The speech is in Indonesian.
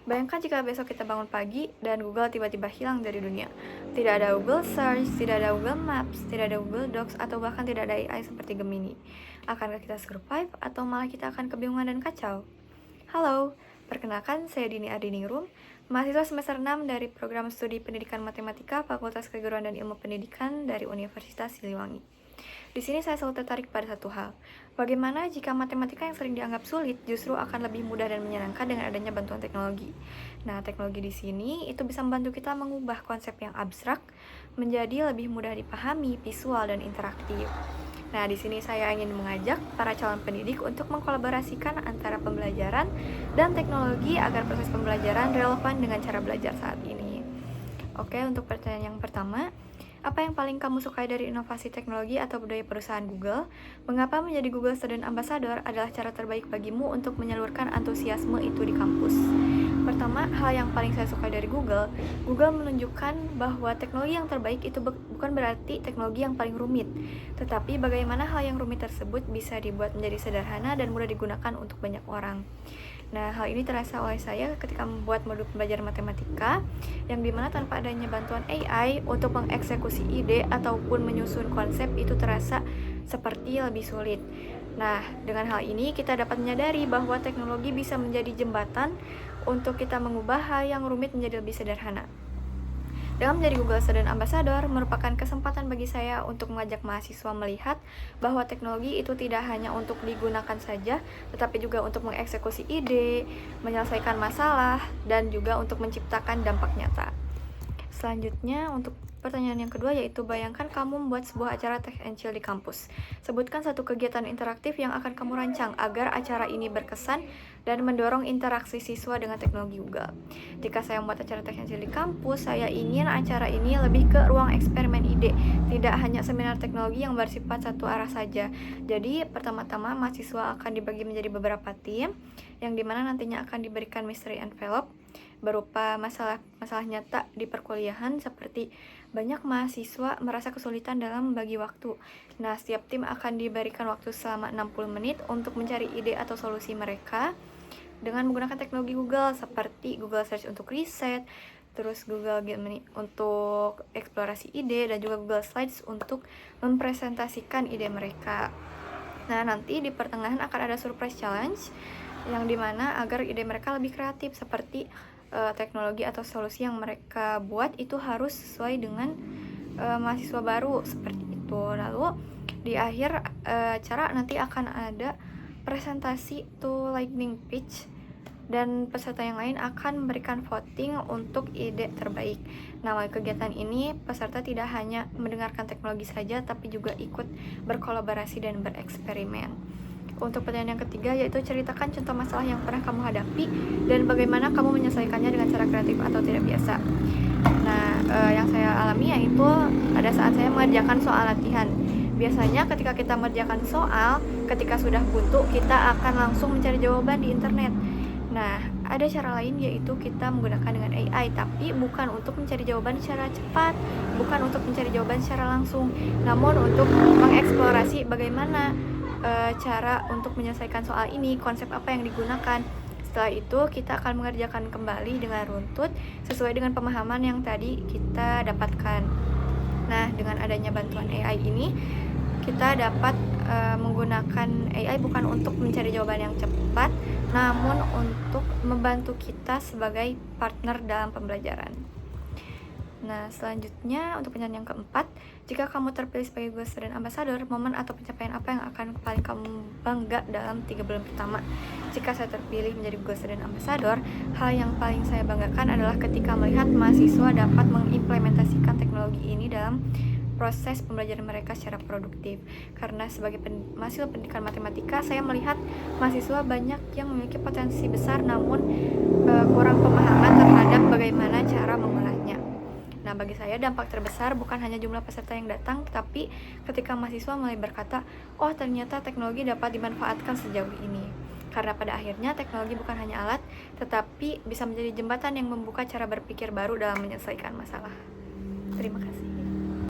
Bayangkan jika besok kita bangun pagi dan Google tiba-tiba hilang dari dunia. Tidak ada Google Search, tidak ada Google Maps, tidak ada Google Docs, atau bahkan tidak ada AI seperti Gemini. Akankah kita survive atau malah kita akan kebingungan dan kacau? Halo, perkenalkan saya Dini Ardiningrum, mahasiswa semester 6 dari program studi pendidikan matematika Fakultas Keguruan dan Ilmu Pendidikan dari Universitas Siliwangi. Di sini saya selalu tertarik pada satu hal. Bagaimana jika matematika yang sering dianggap sulit justru akan lebih mudah dan menyenangkan dengan adanya bantuan teknologi. Nah, teknologi di sini itu bisa membantu kita mengubah konsep yang abstrak menjadi lebih mudah dipahami, visual, dan interaktif. Nah, di sini saya ingin mengajak para calon pendidik untuk mengkolaborasikan antara pembelajaran dan teknologi agar proses pembelajaran relevan dengan cara belajar saat ini. Oke, untuk pertanyaan yang pertama, apa yang paling kamu sukai dari inovasi teknologi atau budaya perusahaan Google? Mengapa menjadi Google Student Ambassador adalah cara terbaik bagimu untuk menyalurkan antusiasme itu di kampus? Pertama, hal yang paling saya sukai dari Google menunjukkan bahwa teknologi yang terbaik itu bukan berarti teknologi yang paling rumit, tetapi bagaimana hal yang rumit tersebut bisa dibuat menjadi sederhana dan mudah digunakan untuk banyak orang. Nah, hal ini terasa oleh saya ketika membuat modul pembelajaran matematika, yang dimana tanpa adanya bantuan AI untuk mengeksekusi ide ataupun menyusun konsep itu terasa seperti lebih sulit. Nah, dengan hal ini kita dapat menyadari bahwa teknologi bisa menjadi jembatan untuk kita mengubah hal yang rumit menjadi lebih sederhana. Dengan menjadi Google Student Ambassador merupakan kesempatan bagi saya untuk mengajak mahasiswa melihat bahwa teknologi itu tidak hanya untuk digunakan saja, tetapi juga untuk mengeksekusi ide, menyelesaikan masalah, dan juga untuk menciptakan dampak nyata. Selanjutnya, untuk pertanyaan yang kedua yaitu bayangkan kamu membuat sebuah acara Tech and Chill di kampus. Sebutkan satu kegiatan interaktif yang akan kamu rancang agar acara ini berkesan dan mendorong interaksi siswa dengan teknologi Google. Jika saya membuat acara Tech and Chill di kampus, saya ingin acara ini lebih ke ruang eksperimen ide, tidak hanya seminar teknologi yang bersifat satu arah saja. Jadi, pertama-tama mahasiswa akan dibagi menjadi beberapa tim, yang dimana nantinya akan diberikan mystery envelope berupa masalah nyata di perkuliahan, seperti banyak mahasiswa merasa kesulitan dalam membagi waktu. Nah, setiap tim akan diberikan waktu selama 60 menit untuk mencari ide atau solusi mereka dengan menggunakan teknologi Google seperti Google Search untuk riset, terus Google Gemini untuk eksplorasi ide, dan juga Google Slides untuk mempresentasikan ide mereka. Nah, nanti di pertengahan akan ada surprise challenge yang dimana agar ide mereka lebih kreatif, seperti teknologi atau solusi yang mereka buat itu harus sesuai dengan mahasiswa baru, seperti itu. Lalu di akhir acara nanti akan ada presentasi to lightning pitch, dan peserta yang lain akan memberikan voting untuk ide terbaik. Nah, melalui kegiatan ini peserta tidak hanya mendengarkan teknologi saja, tapi juga ikut berkolaborasi dan bereksperimen. Untuk pertanyaan yang ketiga yaitu ceritakan contoh masalah yang pernah kamu hadapi dan bagaimana kamu menyelesaikannya dengan cara kreatif atau tidak biasa. Nah, yang saya alami yaitu pada saat saya mengerjakan soal latihan. Biasanya ketika kita mengerjakan soal, ketika sudah buntu, kita akan langsung mencari jawaban di internet. Nah, ada cara lain yaitu kita menggunakan dengan AI, tapi bukan untuk mencari jawaban secara cepat, bukan untuk mencari jawaban secara langsung, namun untuk mengeksplorasi bagaimana cara untuk menyelesaikan soal ini, konsep apa yang digunakan. Setelah itu kita akan mengerjakan kembali dengan runtut sesuai dengan pemahaman yang tadi kita dapatkan. Nah, dengan adanya bantuan AI ini kita dapat menggunakan AI bukan untuk mencari jawaban yang cepat, namun untuk membantu kita sebagai partner dalam pembelajaran. Nah, selanjutnya untuk pertanyaan yang keempat, jika kamu terpilih sebagai Google Student Ambassador, momen atau pencapaian apa yang akan paling kamu bangga dalam 3 bulan pertama? Jika saya terpilih menjadi Google Student Ambassador, hal yang paling saya banggakan adalah ketika melihat mahasiswa dapat mengimplementasikan teknologi ini dalam proses pembelajaran mereka secara produktif. Karena sebagai mahasiswa pendidikan matematika, saya melihat mahasiswa banyak yang memiliki potensi besar namun kurang pemahaman terhadap bagaimana cara mengolahnya. Nah, bagi saya dampak terbesar bukan hanya jumlah peserta yang datang, tetapi ketika mahasiswa mulai berkata, oh ternyata teknologi dapat dimanfaatkan sejauh ini. Karena pada akhirnya teknologi bukan hanya alat, tetapi bisa menjadi jembatan yang membuka cara berpikir baru dalam menyelesaikan masalah. Terima kasih.